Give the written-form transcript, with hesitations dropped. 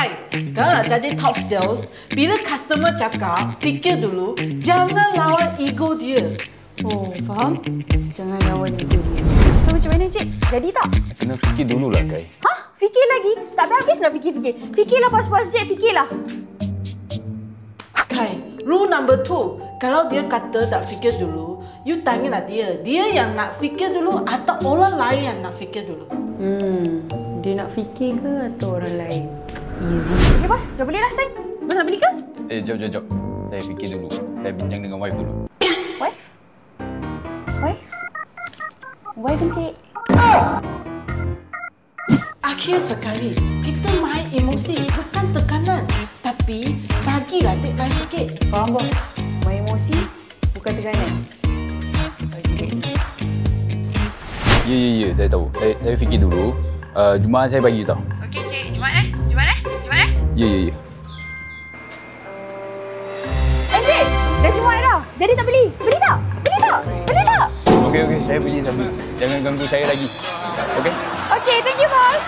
Kai, kalau nak jadi top sales, bila customer cakap, fikir dulu, jangan lawan ego dia. Oh, faham? Jangan lawan ego dia. So, macam mana, Cik? Jadi tak? Kena fikir dululah, Kai. Hah? Fikir lagi? Tak habis nak fikir-fikir. Fikirlah puas-puas, Cik. Fikirlah. Kai, rule number 2, kalau dia kata tak fikir dulu, you tanyalah dia. Dia yang nak fikir dulu atau orang lain yang nak fikir dulu? Dia nak fikir ke atau orang lain? Easy. Okay, bos. Dah boleh dah, Sai. Bos nak beli ke? Jom. Saya fikir dulu. Saya bincang dengan wife dulu. Wife? Wife? Wife, Encik. Akhir sekali, kita main emosi, bukan tekanan. Tapi, bagilah deadline sikit. Faham, bos? Main emosi, bukan tekanan. Okay. Ya, saya tahu. Saya fikir dulu. Jumaat saya bagi tahu. Okey, Cik. Jumaat. Ya. Encik, dah Jumaat dah. Jadi tak beli? Beli tak? Okey. Saya pergi. Jangan ganggu saya lagi. Okey? Okey, thank you, bos.